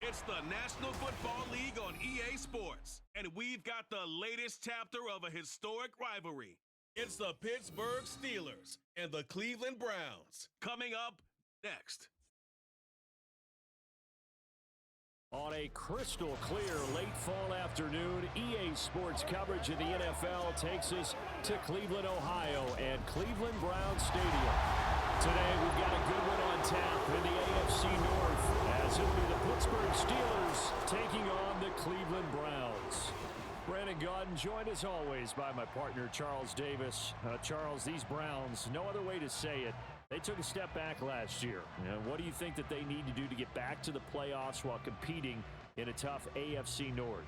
It's the National Football League on EA Sports, and we've got the latest chapter of a historic rivalry. It's the Pittsburgh Steelers and the Cleveland Browns. Coming up next. On a crystal clear late fall afternoon, EA Sports coverage of the NFL takes us to Cleveland, Ohio, and Cleveland Browns Stadium. Today, we've got a good one on tap in the AFC North, as it'll be the Pittsburgh Steelers taking on the Cleveland Browns. Brandon Gaudin, joined as always by my partner, Charles Davis. Charles, these Browns, no other way to say it, they took a step back last year. What do you think that they need to do to get back to the playoffs while competing in a tough AFC North?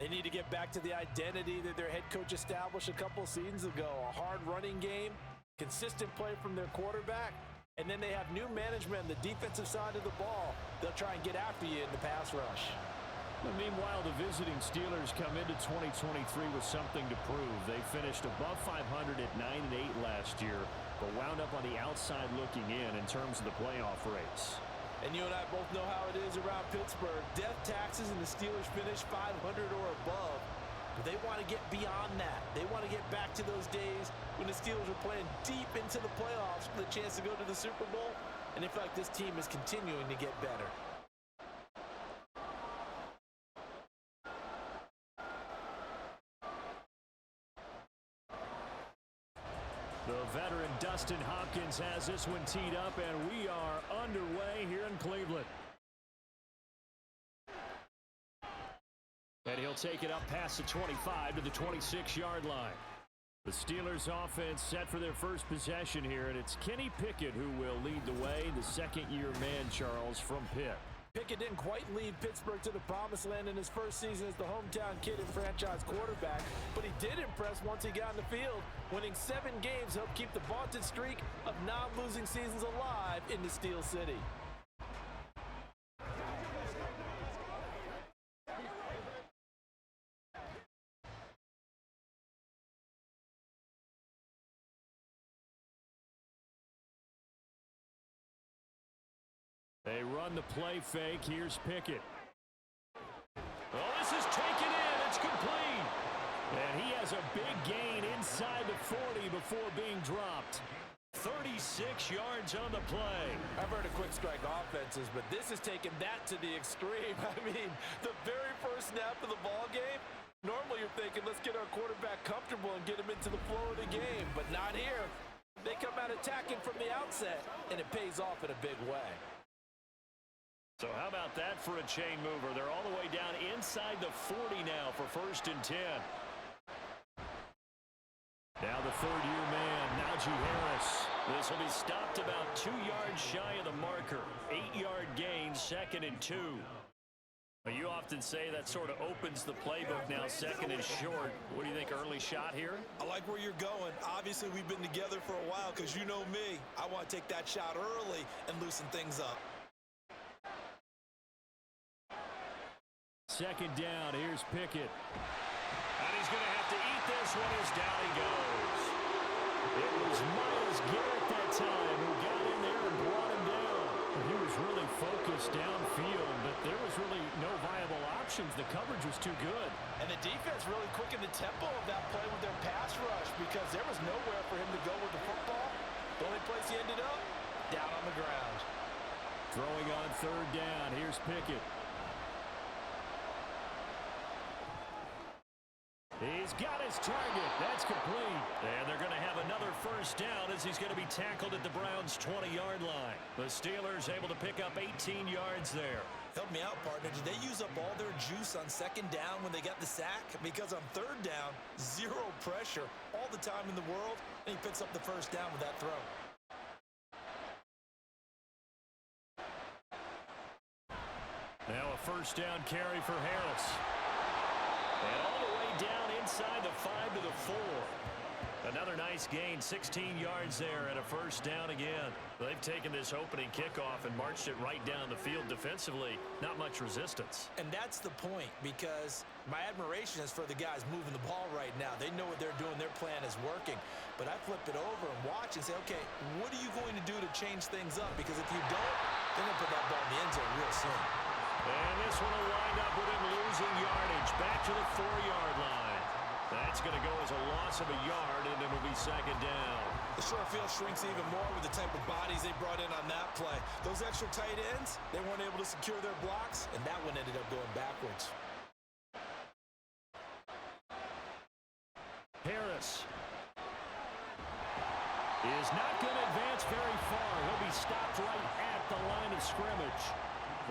They need to get back to the identity that their head coach established a couple seasons ago. A hard running game, consistent play from their quarterback, and then they have new management on the defensive side of the ball. They'll try and get after you in the pass rush. But meanwhile, the visiting Steelers come into 2023 with something to prove. They finished above 500 at 9-8 last year, but wound up on the outside looking in terms of the playoff race. And you and I both know how it is around Pittsburgh. Death taxes and the Steelers finish 500 or above. But they want to get beyond that. They want to get back to those days when the Steelers were playing deep into the playoffs for the chance to go to the Super Bowl. And they feel like this team is continuing to get better. The veteran Dustin Hopkins has this one teed up, and we are underway here in Cleveland. And he'll take it up past the 25 to the 26-yard line. The Steelers offense set for their first possession here, and it's Kenny Pickett who will lead the way, the second-year man, Charles, from Pitt. Pickett didn't quite lead Pittsburgh to the promised land in his first season as the hometown kid and franchise quarterback, but he did impress once he got in the field. Winning 7 games helped keep the vaunted streak of non-losing seasons alive in the Steel City. They run the play fake. Here's Pickett. Oh, this is taken in. It's complete. And he has a big gain inside the 40 before being dropped. 36 yards on the play. I've heard of quick strike offenses, but this is taking that to the extreme. I mean, the very first snap of the ball game, normally you're thinking, let's get our quarterback comfortable and get him into the flow of the game, but not here. They come out attacking from the outset, and it pays off in a big way. So how about that for a chain mover? They're all the way down inside the 40 now for 1st and 10. Now the third-year man, Najee Harris. This will be stopped about 2 yards shy of the marker. 8-yard gain, 2nd and 2. You often say that sort of opens the playbook now, 2nd and short. What do you think, early shot here? I like where you're going. Obviously, we've been together for a while because you know me. I want to take that shot early and loosen things up. 2nd down, here's Pickett. And he's going to have to eat this one as down he goes. It was Myles Garrett that time who got in there and brought him down. He was really focused downfield, but there was really no viable options. The coverage was too good. And the defense really quickened the tempo of that play with their pass rush because there was nowhere for him to go with the football. The only place he ended up, down on the ground. Throwing on 3rd down, here's Pickett. He's got his target. That's complete. And they're going to have another 1st down as he's going to be tackled at the Browns' 20-yard line. The Steelers able to pick up 18 yards there. Help me out, partner. Did they use up all their juice on 2nd down when they got the sack? Because on 3rd down, 0 pressure all the time in the world, and he picks up the 1st down with that throw. Now a 1st down carry for Harris. And all the way down inside the 5 to the 4. Another nice gain, 16 yards there, and a 1st down again. They've taken this opening kickoff and marched it right down the field defensively. Not much resistance. And that's the point, because my admiration is for the guys moving the ball right now. They know what they're doing. Their plan is working. But I flip it over and watch and say, okay, what are you going to do to change things up? Because if you don't, they're going to put that ball in the end zone real soon. And this one will wind up with him losing yardage back to the 4-yard line. That's going to go as a loss of a yard, and it will be second down. The short field shrinks even more with the type of bodies they brought in on that play. Those extra tight ends, they weren't able to secure their blocks, and that one ended up going backwards. Harris is not going to advance very far. He'll be stopped right at the line of scrimmage.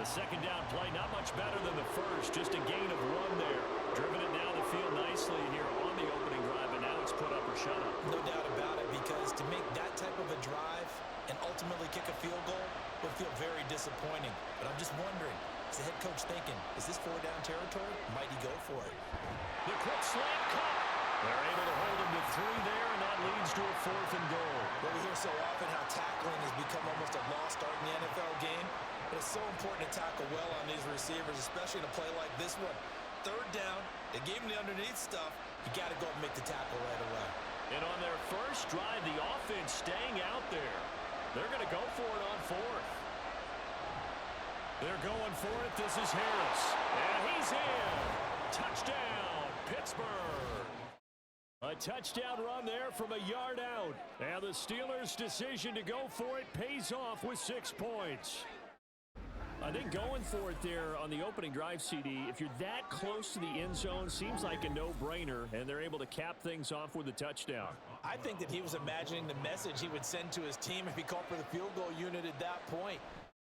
The second down play, not much better than the first, just a gain of 1 there. Driven it down the field nicely here on the opening drive, and now it's put up or shut up. No doubt about it, because to make that type of a drive and ultimately kick a field goal would feel very disappointing. But I'm just wondering, is the head coach thinking, is this 4-down territory? Might he go for it? The quick slant caught. They're able to hold him to 3 there, and that leads to a 4th and goal. Well, we hear so often how tackling has become almost a lost art in the NFL game. But it's so important to tackle well on these receivers, especially in a play like this one. 3rd down, they gave him the underneath stuff. You got to go and make the tackle right away. And on their first drive, the offense staying out there. They're going to go for it on 4th. They're going for it. This is Harris. And he's in. Touchdown, Pittsburgh. A touchdown run there from a yard out. And the Steelers' decision to go for it pays off with 6 points. I think going for it there on the opening drive, CD, if you're that close to the end zone, seems like a no-brainer, and they're able to cap things off with a touchdown. I think that he was imagining the message he would send to his team if he called for the field goal unit at that point.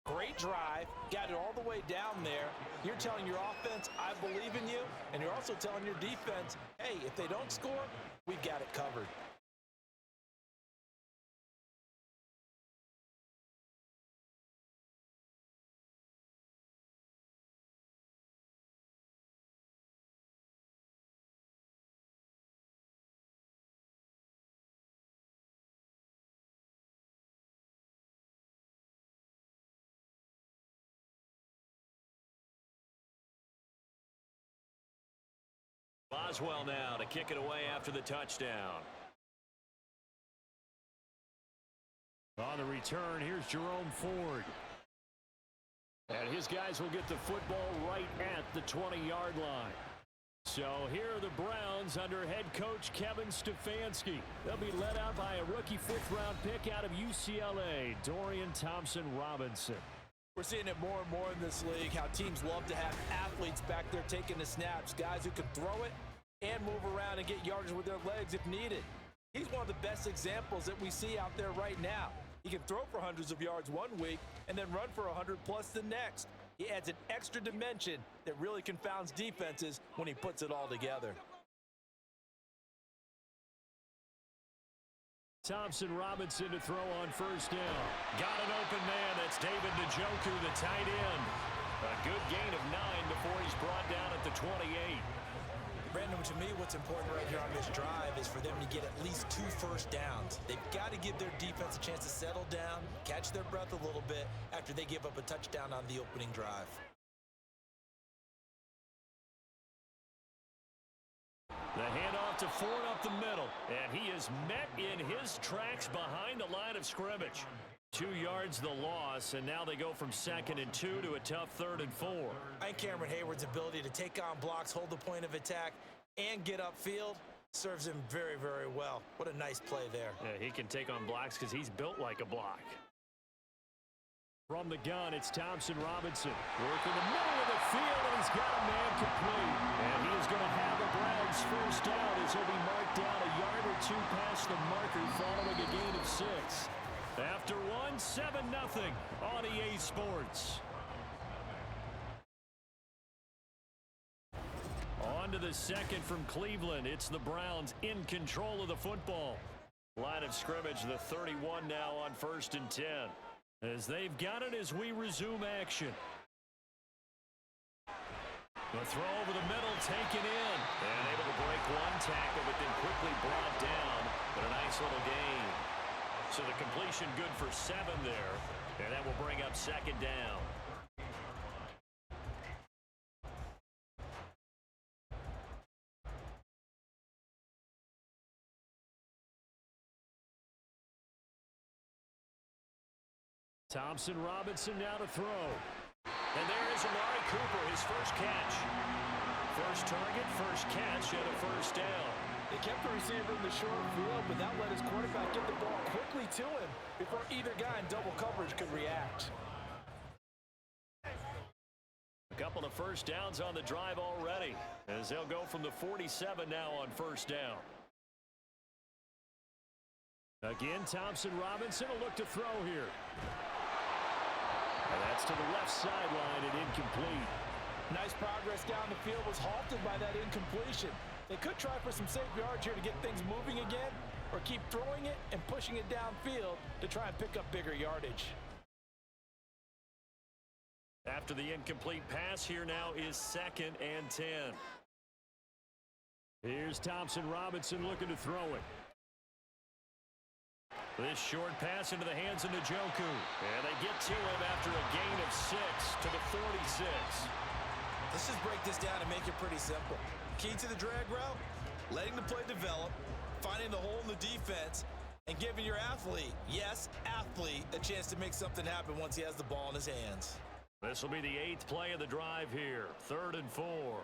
Great drive, got it all the way down there. You're telling your offense, I believe in you, and you're also telling your defense, hey, if they don't score, we've got it covered. Boswell now to kick it away after the touchdown. On the return, here's Jerome Ford. And his guys will get the football right at the 20-yard line. So here are the Browns under head coach Kevin Stefanski. They'll be led out by a rookie 5th-round pick out of UCLA, Dorian Thompson-Robinson. We're seeing it more and more in this league, how teams love to have athletes back there taking the snaps, guys who can throw it and move around and get yardage with their legs if needed. He's one of the best examples that we see out there right now. He can throw for hundreds of yards one week and then run for 100+ the next. He adds an extra dimension that really confounds defenses when he puts it all together. Thompson-Robinson to throw on 1st down. Got an open man. That's David Njoku, the tight end. A good gain of 9 before he's brought down at the 28. Brandon, to me, what's important right here on this drive is for them to get at least 2 first downs. They've got to give their defense a chance to settle down, catch their breath a little bit after they give up a touchdown on the opening drive. The handoff to Ford up the middle, and he is met in his tracks behind the line of scrimmage. 2 yards the loss, and now they go from 2nd and 2 to a tough 3rd and 4. I think Cameron Hayward's ability to take on blocks, hold the point of attack, and get upfield serves him very, very well. What a nice play there. Yeah, he can take on blocks because he's built like a block. From the gun, it's Thompson-Robinson. Working the middle of the field, and he's got a man complete. And he is going to have the Browns first down as he'll be marked down a yard or 2 past the marker following a gain of 6. After 7-0 on EA Sports. On to the second from Cleveland. It's the Browns in control of the football. Line of scrimmage, the 31 now on 1st and 10. As they've got it as we resume action. The throw over the middle taken in. And able to break 1 tackle, but then quickly brought down. But a nice little gain. So the completion good for 7 there. And that will bring up 2nd down. Thompson-Robinson now to throw. And there is Amari Cooper, his first catch. First target, first catch, and a first down. They kept the receiver in the short field, but that let his quarterback get the ball quickly to him before either guy in double coverage could react. A couple of first downs on the drive already, as they'll go from the 47 now on first down. Again, Thompson Robinson will look to throw here. And that's to the left sideline and incomplete. Nice progress down the field was halted by that incompletion. They could try for some safe yards here to get things moving again, or keep throwing it and pushing it downfield to try and pick up bigger yardage. After the incomplete pass, here now is 2nd and 10. Here's Thompson Robinson looking to throw it. This short pass into the hands of Njoku. And they get to him after a gain of 6 to the 46. Let's just break this down and make it pretty simple. Key to the drag route, letting the play develop, finding the hole in the defense, and giving your athlete, yes, athlete, a chance to make something happen once he has the ball in his hands. This will be the 8th play of the drive here. 3rd and 4.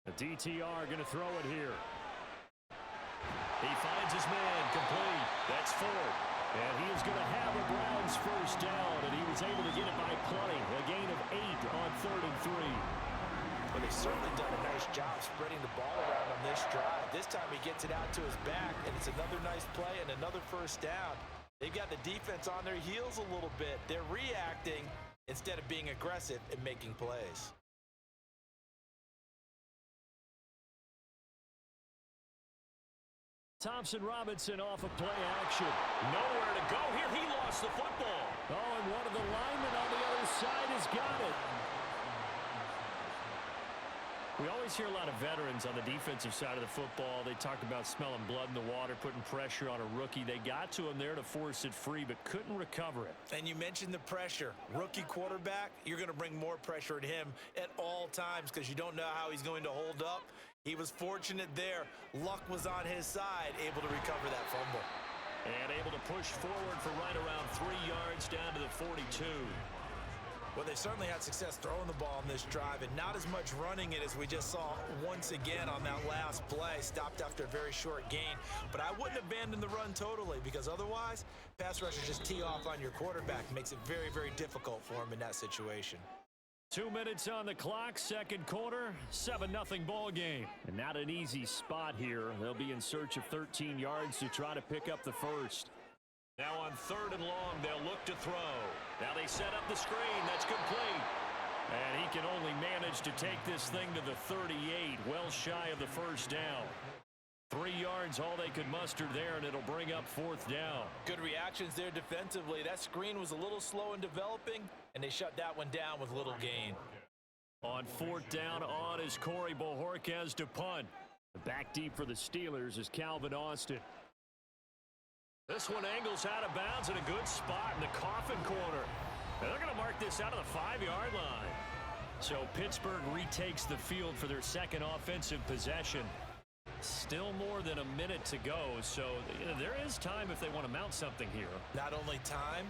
The DTR going to throw it here. He finds his man complete. That's 4th. And he is going to have a Browns first down, and he was able to get it by play. A gain of 8 on 3rd and 3. But they've certainly done a nice job spreading the ball around on this drive. This time he gets it out to his back, and it's another nice play and another first down. They've got the defense on their heels a little bit. They're reacting instead of being aggressive and making plays. Thompson Robinson off of play action. Nowhere to go here. He lost the football. Oh, and one of the linemen on the other side has got it. We always hear a lot of veterans on the defensive side of the football. They talk about smelling blood in the water, putting pressure on a rookie. They got to him there to force it free, but couldn't recover it. And you mentioned the pressure. Rookie quarterback, you're going to bring more pressure at him at all times because you don't know how he's going to hold up. He was fortunate there. Luck was on his side, able to recover that fumble. And able to push forward for right around 3 yards down to the 42. Well, they certainly had success throwing the ball on this drive and not as much running it as we just saw once again on that last play. Stopped after a very short gain. But I wouldn't abandon the run totally because otherwise, pass rushers just tee off on your quarterback. Makes it very, very difficult for him in that situation. 2 minutes on the clock, second quarter, 7-0 ball game. And not an easy spot here. They'll be in search of 13 yards to try to pick up the first. Now on 3rd and long, they'll look to throw. Now they set up the screen. That's complete. And he can only manage to take this thing to the 38, well shy of the first down. 3 yards, all they could muster there, and it'll bring up 4th down. Good reactions there defensively. That screen was a little slow in developing, and they shut that one down with little gain. On 4th down, on is Corey Bojorquez to punt. Back deep for the Steelers is Calvin Austin. This one angles out of bounds in a good spot in the coffin corner. And they're going to mark this out of the 5-yard line. So Pittsburgh retakes the field for their second offensive possession. Still more than a minute to go, so there is time if they want to mount something here. Not only time,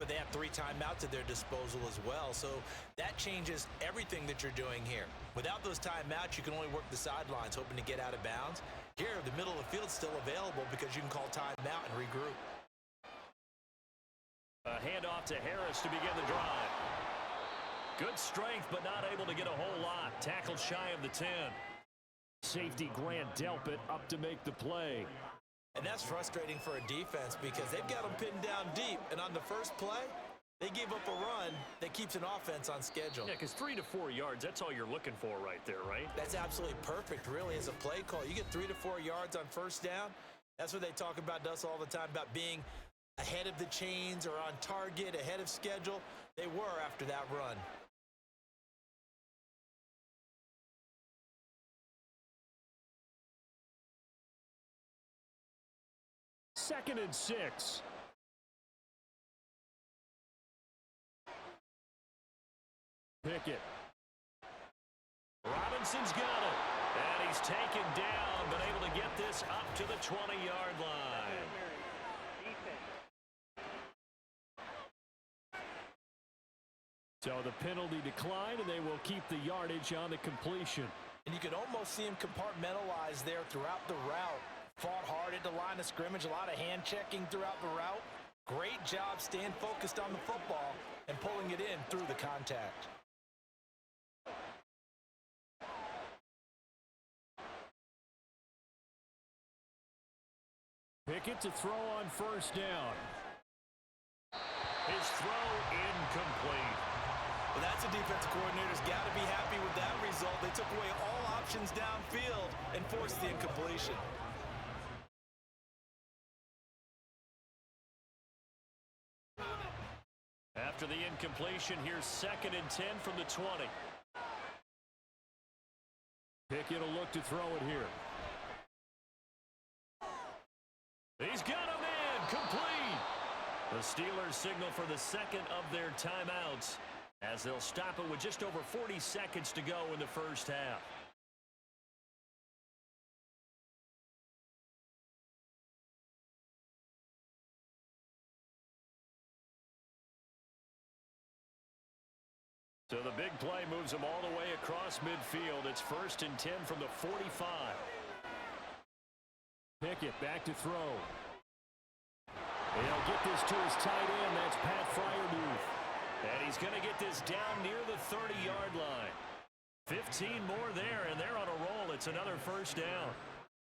but they have 3 timeouts at their disposal as well. So that changes everything that you're doing here. Without those timeouts, you can only work the sidelines, hoping to get out of bounds. Here, the middle of the field is still available because you can call timeout and regroup. A handoff to Harris to begin the drive. Good strength, but not able to get a whole lot. Tackled shy of the 10. Safety Grant Delpit up to make the play. And that's frustrating for a defense because they've got them pinned down deep. And on the first play, they gave up a run that keeps an offense on schedule. Yeah, because 3 to 4 yards, that's all you're looking for right there, right? That's absolutely perfect, really, as a play call. You get 3 to 4 yards on first down. That's what they talk about us all the time, about being ahead of the chains or on target, ahead of schedule. They were after that run. Second and 6. Pickett. Robinson's got it. And he's taken down, but able to get this up to the 20-yard line. So the penalty declined, and they will keep the yardage on the completion. And you could almost see him compartmentalize there throughout the route. Fought hard at the line of scrimmage, a lot of hand checking throughout the route. Great job staying focused on the football and pulling it in through the contact. Pickett to throw on first down. His throw incomplete. Well, that's a defensive coordinator's got to be happy with that result. They took away all options downfield and forced the incompletion. After the incompletion, here's 2nd and 10 from the 20. Pickett will look to throw it here. He's got a man, complete. The Steelers signal for the second of their timeouts as they'll stop it with just over 40 seconds to go in the first half. So the big play moves them all the way across midfield. It's 1st and 10 from the 45. Pickett back to throw. He'll get this to his tight end. That's Pat Fryermuth. And he's going to get this down near the 30-yard line. 15 more there, and they're on a roll. It's another first down.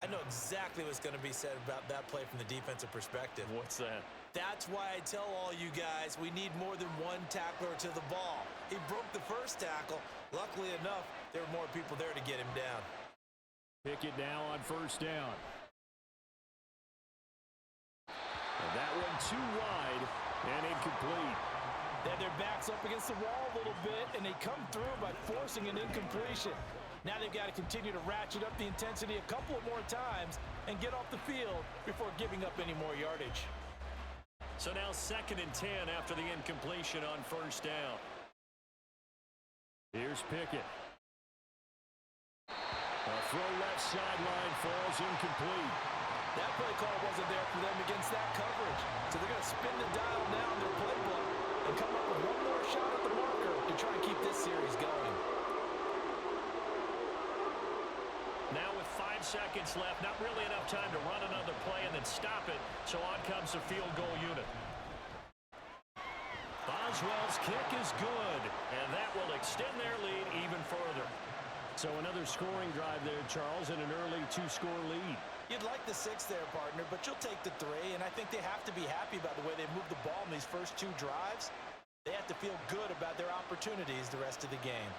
I know exactly what's going to be said about that play from the defensive perspective. What's that? That's why I tell all you guys we need more than one tackler to the ball. He broke the first tackle. Luckily enough, there were more people there to get him down. Pickett now on first down. And that one too wide and incomplete. They had their backs up against the wall a little bit, and they come through by forcing an incompletion. Now they've got to continue to ratchet up the intensity a couple of more times and get off the field before giving up any more yardage. So now 2nd and 10 after the incompletion on first down. Here's Pickett. A throw left sideline falls incomplete. That play call wasn't there for them against that coverage. So they're going to spin the dial now in their playbook and come up with one more shot at the marker to try and keep this series going. Now with 5 seconds left, not really enough time to run another play and then stop it, so on comes the field goal unit. Boswell's kick is good, and that will extend their lead even further. So another scoring drive there, Charles, and an early 2-score lead. You'd like the 6 there, partner, but you'll take the 3, and I think they have to be happy about the way they moved the ball in these first 2 drives. They have to feel good about their opportunities the rest of the game.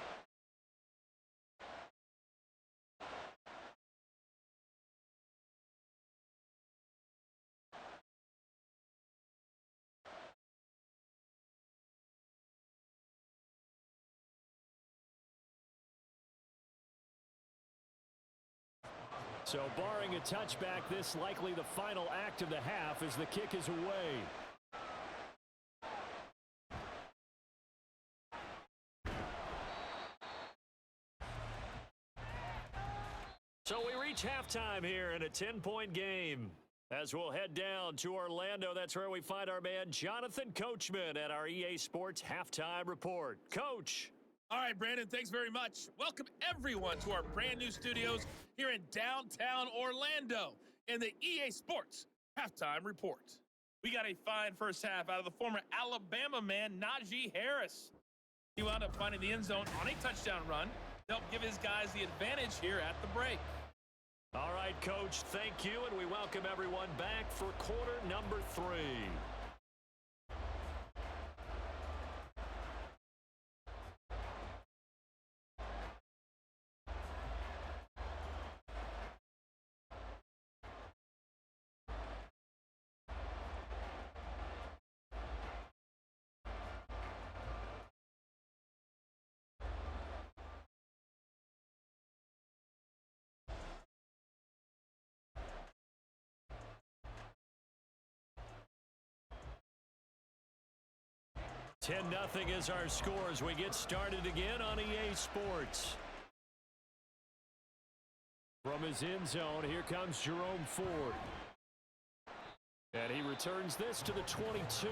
So barring a touchback, this likely the final act of the half as the kick is away. So we reach halftime here in a 10-point game. As we'll head down to Orlando, that's where we find our man Jonathan Coachman at our EA Sports Halftime Report. Coach. All right, Brandon, thanks very much. Welcome, everyone, to our brand new studios here in downtown Orlando in the EA Sports Halftime Report. We got a fine first half out of the former Alabama man, Najee Harris. He wound up finding the end zone on a touchdown run to help give his guys the advantage here at the break. All right, Coach, thank you, and we welcome everyone back for quarter number 3. Ten 0 is our score as we get started again on EA Sports. From his end zone, here comes Jerome Ford. And he returns this to the 22.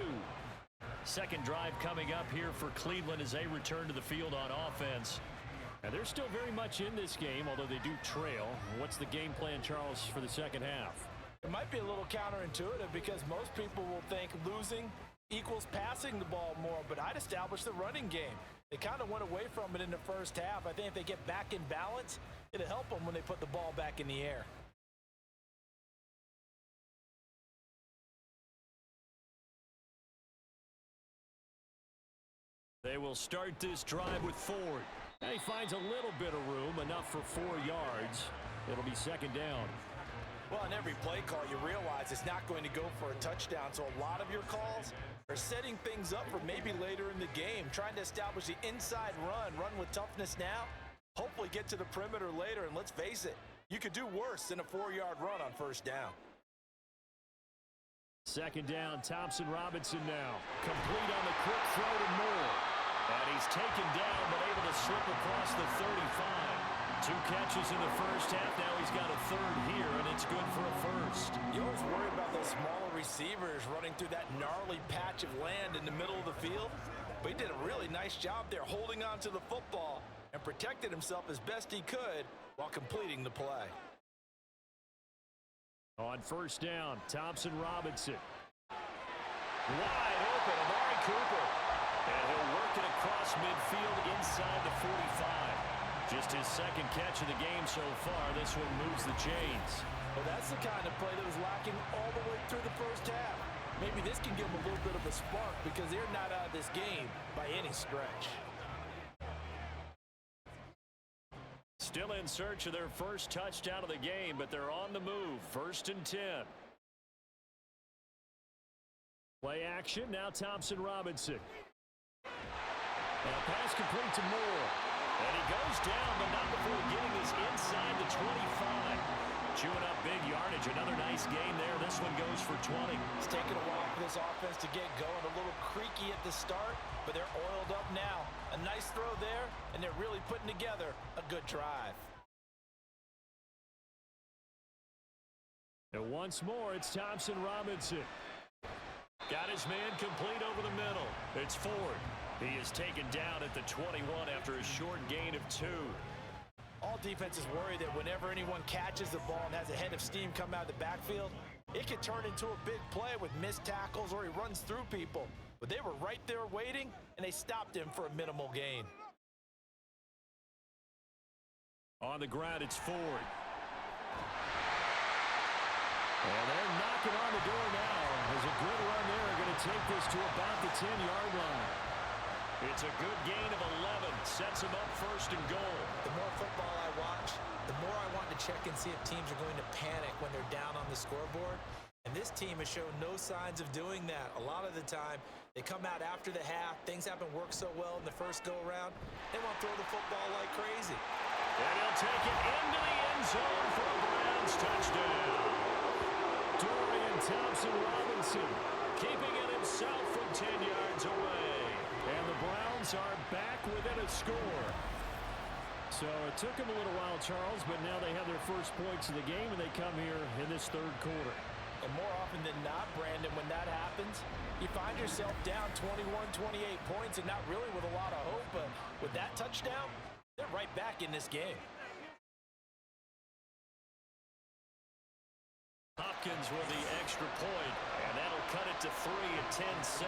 Second drive coming up here for Cleveland as they return to the field on offense. And they're still very much in this game, although they do trail. What's the game plan, Charles, for the second half? It might be a little counterintuitive because most people will think losing equals passing the ball more, but I'd establish the running game. They kind of went away from it in the first half. I think if they get back in balance, it'll help them when they put the ball back in the air. They will start this drive with Ford. And he finds a little bit of room, enough for 4 yards. It'll be second down. Well, in every play call, you realize it's not going to go for a touchdown, so a lot of your calls are setting things up for maybe later in the game, trying to establish the inside run with toughness now, hopefully get to the perimeter later, and let's face it, you could do worse than a 4-yard run on first down. Second down, Thompson Robinson now. Complete on the quick throw to Moore. And he's taken down, but able to slip across the 35. 2 catches in the first half. Now he's got a third here, and it's good for a first. You always worry about those smaller receivers running through that gnarly patch of land in the middle of the field. But he did a really nice job there holding on to the football and protected himself as best he could while completing the play. On first down, Thompson Robinson. Wide open, Amari Cooper. And he'll work it across midfield inside the 45. Just his second catch of the game so far. This one moves the chains. Well, that's the kind of play that was lacking all the way through the first half. Maybe this can give them a little bit of a spark because they're not out of this game by any stretch. Still in search of their first touchdown of the game, but they're on the move. 1st and 10. Play action, now Thompson Robinson. And a pass complete to Moore. And he goes down, but not before getting this inside the 25. Chewing up big yardage. Another nice gain there. This one goes for 20. It's taken a while for this offense to get going. A little creaky at the start, but they're oiled up now. A nice throw there, and they're really putting together a good drive. And once more, it's Thompson Robinson. Got his man complete over the middle. It's Ford. He is taken down at the 21 after a short gain of 2. All defenses worry that whenever anyone catches the ball and has a head of steam come out of the backfield, it could turn into a big play with missed tackles or he runs through people. But they were right there waiting, and they stopped him for a minimal gain. On the ground, it's Ford. And they're knocking on the door now. There's a good run there. They're going to take this to about the 10-yard line. It's a good gain of 11. Sets them up 1st and goal. The more football I watch, the more I want to check and see if teams are going to panic when they're down on the scoreboard. And this team has shown no signs of doing that. A lot of the time, they come out after the half. Things haven't worked so well in the first go-around. They want to throw the football like crazy. And he'll take it into the end zone for a Browns touchdown. Dorian Thompson-Robinson keeping it himself from 10 yards away. And the Browns are back within a score. So it took them a little while, Charles, but now they have their first points of the game, and they come here in this 3rd quarter. And more often than not, Brandon, when that happens, you find yourself down 21, 28 points and not really with a lot of hope. But with that touchdown, they're right back in this game. Hopkins with the extra point, and that'll cut it to 3 at 10-7.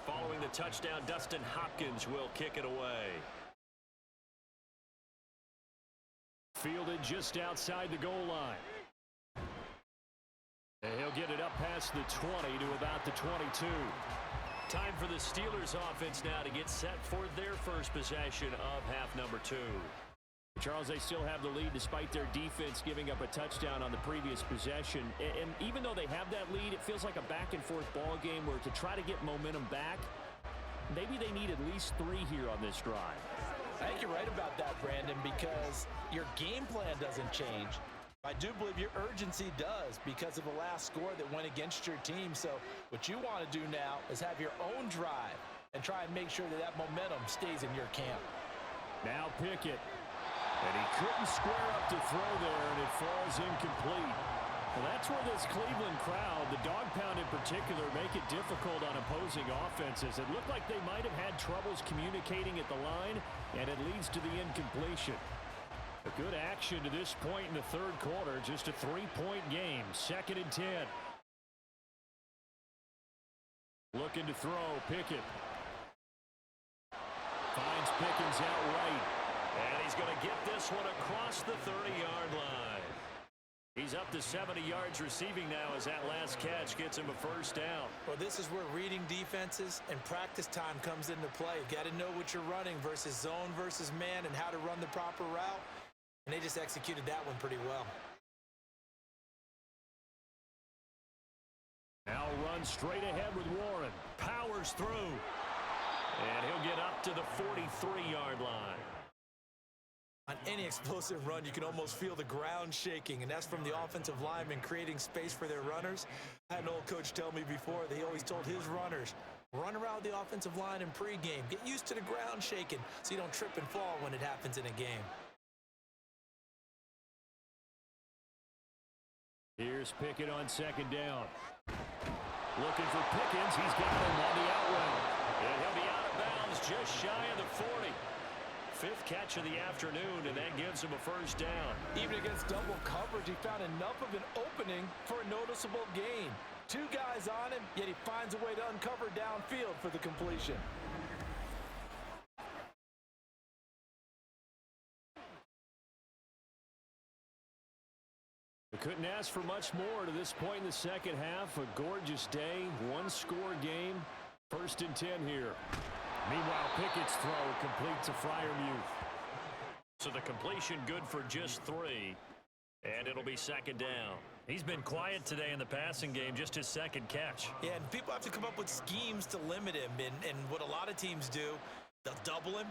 Following the touchdown, Dustin Hopkins will kick it away. Fielded just outside the goal line. And he'll get it up past the 20 to about the 22. Time for the Steelers offense now to get set for their first possession of half number 2. Charles, they still have the lead despite their defense giving up a touchdown on the previous possession. And even though they have that lead, it feels like a back-and-forth ball game where to try to get momentum back, maybe they need at least 3 here on this drive. I think you're right about that, Brandon, because your game plan doesn't change. I do believe your urgency does because of the last score that went against your team. So what you want to do now is have your own drive and try and make sure that that momentum stays in your camp. Now Pickett. And he couldn't square up to throw there, and it falls incomplete. Well, that's where this Cleveland crowd, the dog pound in particular, make it difficult on opposing offenses. It looked like they might have had troubles communicating at the line, and it leads to the incompletion. A good action to this point in the third quarter, just a 3-point game, 2nd and 10. Looking to throw, Pickett. Finds Pickens out right. And he's going to get this one across the 30-yard line. He's up to 70 yards receiving now as that last catch gets him a first down. Well, this is where reading defenses and practice time comes into play. You've got to know what you're running versus zone versus man and how to run the proper route. And they just executed that one pretty well. Now run straight ahead with Warren. Powers through. And he'll get up to the 43-yard line. On any explosive run, you can almost feel the ground shaking, and that's from the offensive linemen creating space for their runners. I had an old coach tell me before, that he always told his runners, run around the offensive line in pregame. Get used to the ground shaking so you don't trip and fall when it happens in a game. Here's Pickett on 2nd down. Looking for Pickens. He's got him on the out route. And he'll be out of bounds just shy of the 40. 5th catch of the afternoon, and that gives him a first down. Even against double coverage, he found enough of an opening for a noticeable gain. 2 guys on him, yet he finds a way to uncover downfield for the completion. We couldn't ask for much more to this point in the second half. A gorgeous day, 1-score game. 1st and 10 here. Meanwhile, Pickett's throw complete to Freiermuth. So the completion good for just 3. And it'll be 2nd down. He's been quiet today in the passing game, just his 2nd catch. Yeah, and people have to come up with schemes to limit him. And what a lot of teams do, they'll double him,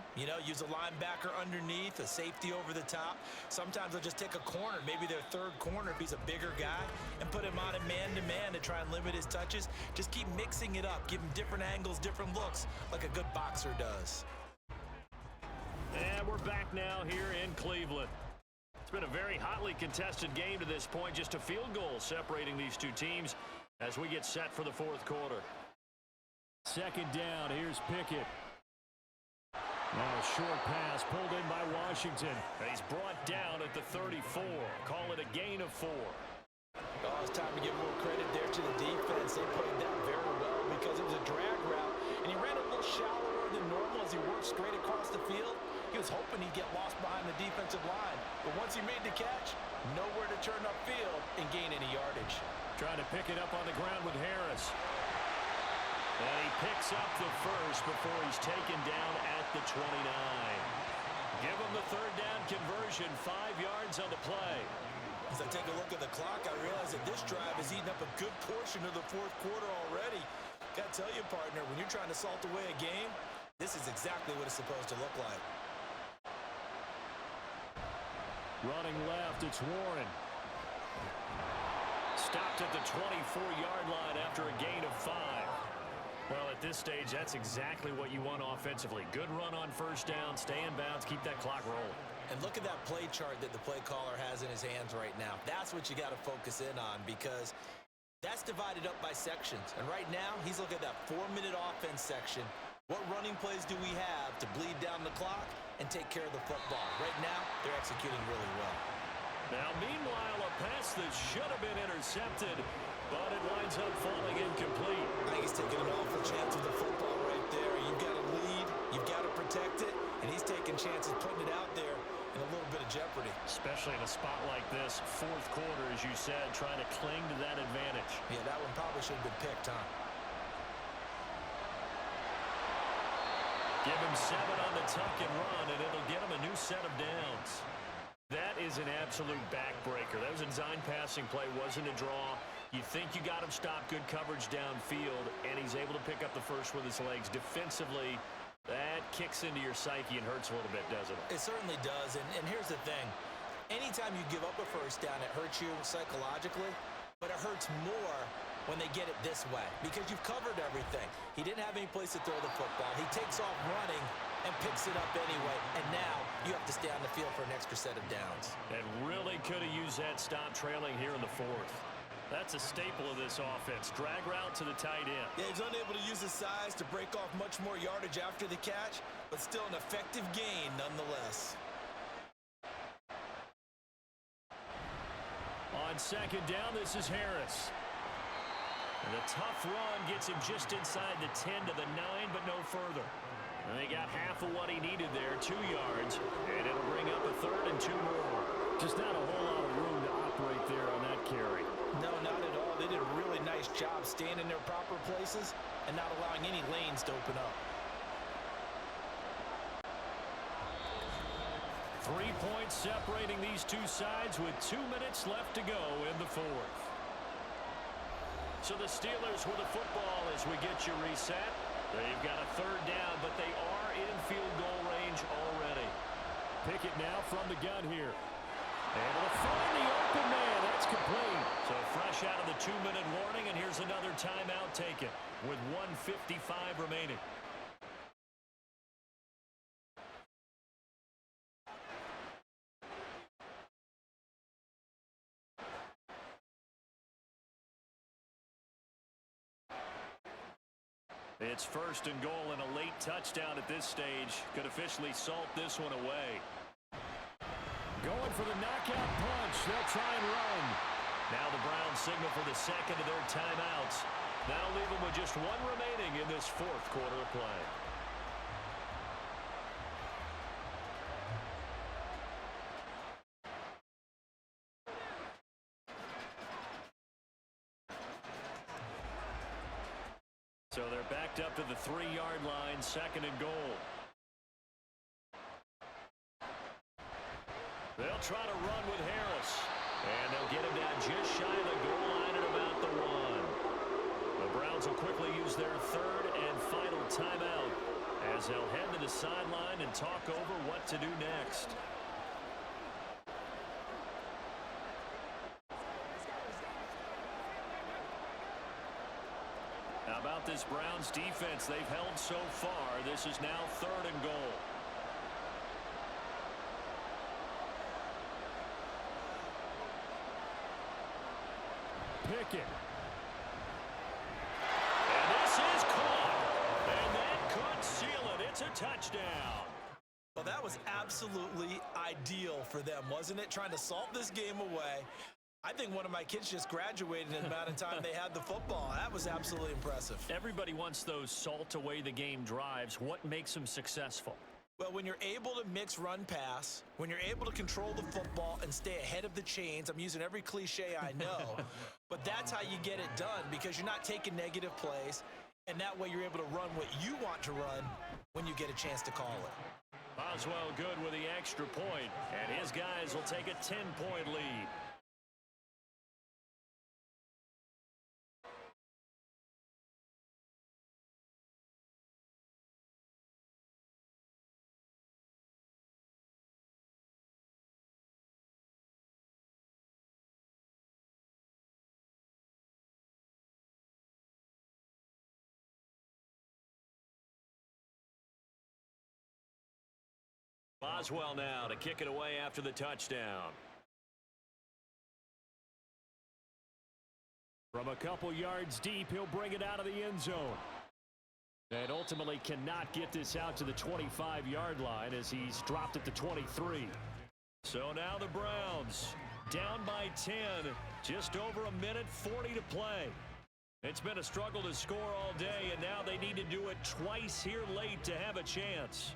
use a linebacker underneath, a safety over the top. Sometimes they'll just take a corner, maybe their 3rd corner if he's a bigger guy, and put him on a man-to-man to try and limit his touches. Just keep mixing it up, give him different angles, different looks, like a good boxer does. And we're back now here in Cleveland. It's been a very hotly contested game to this point, just a field goal separating these two teams as we get set for the 4th quarter. 2nd down, here's Pickett. Now a short pass pulled in by Washington. And he's brought down at the 34. Call it a gain of 4. Oh, it's time to give more credit there to the defense. They played that very well because it was a drag route. And he ran a little shallower than normal as he worked straight across the field. He was hoping he'd get lost behind the defensive line. But once he made the catch, nowhere to turn upfield and gain any yardage. Trying to pick it up on the ground with Harris. And he picks up the first before he's taken down at the 29. Give him the 3rd down conversion, 5 yards on the play. As I take a look at the clock, I realize that this drive has eaten up a good portion of the 4th quarter already. Gotta tell you, partner, when you're trying to salt away a game, this is exactly what it's supposed to look like. Running left, it's Warren. Stopped at the 24-yard line after a gain of 5. Well, at this stage, that's exactly what you want offensively. Good run on 1st down, stay in bounds, keep that clock rolling. And look at that play chart that the play caller has in his hands right now. That's what you got to focus in on because that's divided up by sections. And right now, he's looking at that 4-minute offense section. What running plays do we have to bleed down the clock and take care of the football? Right now, they're executing really well. Now, meanwhile, a pass that should have been intercepted, but it winds up falling incomplete. I think he's taking an awful chance with the football right there. You've got to lead, you've got to protect it, and he's taking chances putting it out there in a little bit of jeopardy. Especially in a spot like this, 4th quarter, as you said, trying to cling to that advantage. Yeah, that one probably should have been picked, huh? Give him 7 on the tuck and run, and it'll get him a new set of downs. That is an absolute backbreaker. That was a design passing play, wasn't a draw. You think you got him stopped, good coverage downfield, and he's able to pick up the first with his legs. Defensively, that kicks into your psyche and hurts a little bit, doesn't it? It certainly does, and here's the thing. Anytime you give up a first down, it hurts you psychologically, but it hurts more when they get it this way because you've covered everything. He didn't have any place to throw the football. He takes off running and picks it up anyway, and now you have to stay on the field for an extra set of downs. And really could have used that stop trailing here in the fourth. That's a staple of this offense. Drag route to the tight end. Yeah, he's unable to use his size to break off much more yardage after the catch, but still an effective gain nonetheless. On second down, this is Harris. And the tough run gets him just inside the 10 to the 9, but no further. And they got half of what he needed there, 2 yards, and it'll bring up a 3rd and 2 more. Just not a whole lot of room to operate there on that carry. No, not at all. They did a really nice job staying in their proper places and not allowing any lanes to open up. 3 points separating these two sides with 2 minutes left to go in the fourth. So the Steelers with the football as we get you reset. They've got a 3rd down, but they are in field goal range already. Pickett now from the gun here. Able to find the open man. That's complete. So fresh out of the 2-minute warning, and here's another timeout taken with 1:55 remaining. It's 1st and goal, and a late touchdown at this stage could officially salt this one away. Going for the knockout punch. They'll try and run. Now the Browns signal for the second of their timeouts. That'll leave them with just 1 remaining in this 4th quarter of play. So they're backed up to the 3-yard line, 2nd and goal. They'll try to run with Harris. And they'll get him down just shy of the goal line at about the 1. The Browns will quickly use their 3rd and final timeout as they'll head to the sideline and talk over what to do next. How about this Browns defense they've held so far? This is now 3rd and goal. Pickett. And this is caught. And that could seal it. It's a touchdown. Well, that was absolutely ideal for them, wasn't it? Trying to salt this game away. I think one of my kids just graduated in the amount of time they had the football. That was absolutely impressive. Everybody wants those salt away the game drives. What makes them successful? Well, when you're able to mix run-pass, when you're able to control the football and stay ahead of the chains, I'm using every cliche I know, but that's how you get it done because you're not taking negative plays, and that way you're able to run what you want to run when you get a chance to call it. Boswell good with the extra point, and his guys will take a 10-point lead. Boswell now to kick it away after the touchdown. From a couple yards deep, he'll bring it out of the end zone. And ultimately cannot get this out to the 25-yard line as he's dropped at the 23. So now the Browns down by 10, just over 1:40 to play. It's been a struggle to score all day, and now they need to do it twice here late to have a chance.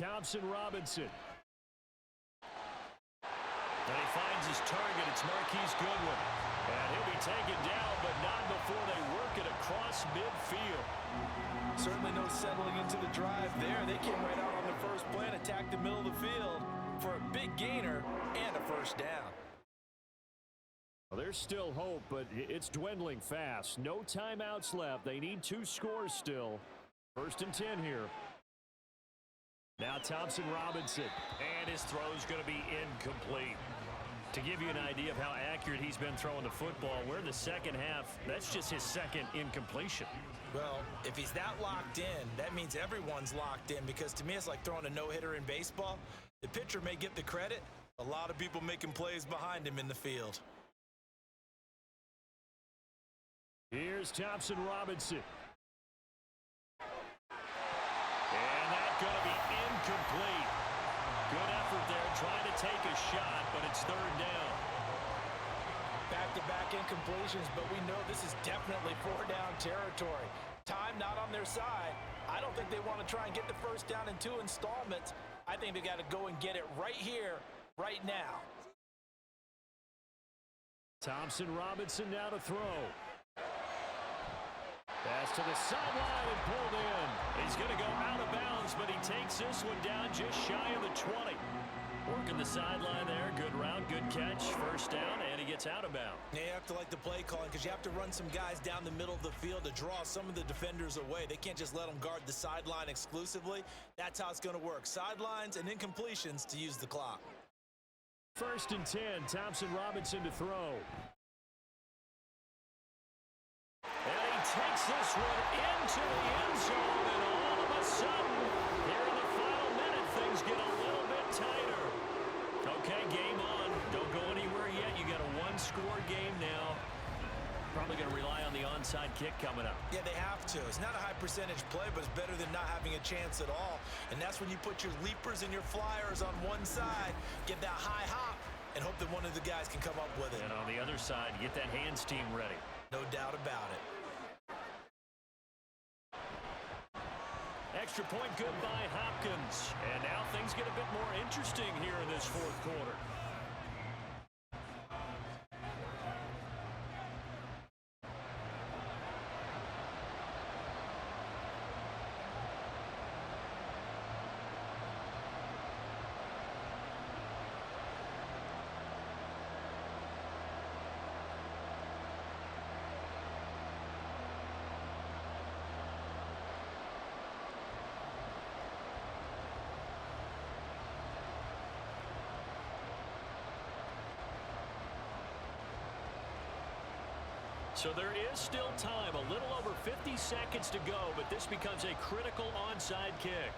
Thompson Robinson. And he finds his target. It's Marquise Goodwin. And he'll be taken down, but not before they work it across midfield. Certainly no settling into the drive there. They came right out on the first play and attacked the middle of the field for a big gainer and a first down. Well, there's still hope, but it's dwindling fast. No timeouts left. They need 2 scores still. 1st and 10 here. Now Thompson Robinson. And his throw's going to be incomplete. To give you an idea of how accurate he's been throwing the football, we're in the second half. That's just his second incompletion. Well, if he's that locked in, that means everyone's locked in, because to me it's like throwing a no-hitter in baseball. The pitcher may get the credit. A lot of people making plays behind him in the field. Here's Thompson Robinson. And that's going to be incomplete. Good effort there trying to take a shot, but it's 3rd down. Back-to-back incompletions, but we know this is definitely 4-down territory. Time not on their side. I don't think they want to try and get the first down in 2 installments. I think they got to go and get it right here, right now. Thompson Robinson now to throw. Pass to the sideline and pulled in. He's going to go out of bounds, but he takes this one down just shy of the 20. Working the sideline there. Good route, good catch. First down, and he gets out of bounds. Yeah, you have to like the play calling, because you have to run some guys down the middle of the field to draw some of the defenders away. They can't just let them guard the sideline exclusively. That's how it's going to work. Sidelines and incompletions to use the clock. 1st and 10. Thompson Robinson to throw. And he takes this one into the end zone, and all of a sudden, here in the final minute, things get a little bit tighter. Okay, game on. Don't go anywhere yet. You got a 1-score game now. Probably going to rely on the onside kick coming up. Yeah, they have to. It's not a high percentage play, but it's better than not having a chance at all. And that's when you put your leapers and your flyers on one side, get that high hop, and hope that one of the guys can come up with it. And on the other side, get that hands team ready. No doubt about it. Extra point good by Hopkins. And now things get a bit more interesting here in this 4th quarter. So there is still time, a little over 50 seconds to go, but this becomes a critical onside kick.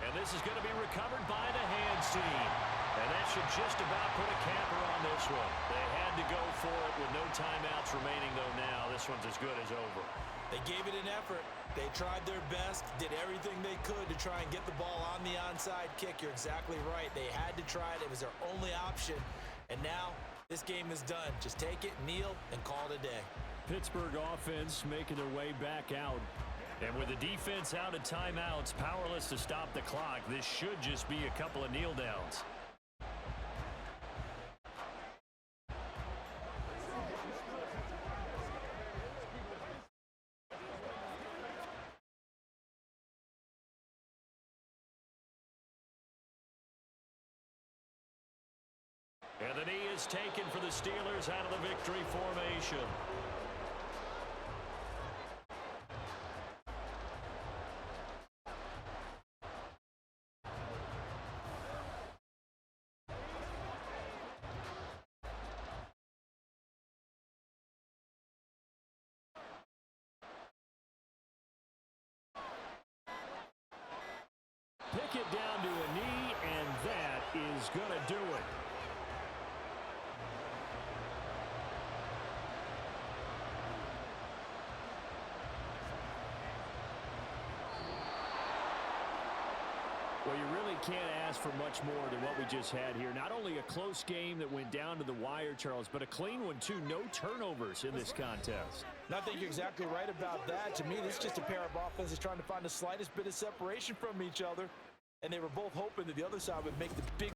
And this is going to be recovered by the hands team. And that should just about put a capper on this one. They had to go for it with no timeouts remaining, though now. This one's as good as over. They gave it an effort. They tried their best, did everything they could to try and get the ball on the onside kick. You're exactly right. They had to try it. It was their only option. And now this game is done. Just take it, kneel, and call it a day. Pittsburgh offense making their way back out. And with the defense out of timeouts, powerless to stop the clock, this should just be a couple of kneel downs. And the knee is taken for the Steelers out of the victory formation. Pick it down to a knee, and that is going to do it. Well, you really can't ask for much more than what we just had here. Not only a close game that went down to the wire, Charles, but a clean one, too. No turnovers in this contest. I think you're exactly right about that. To me, this is just a pair of offenses trying to find the slightest bit of separation from each other. and they were both hoping that the other side would make the big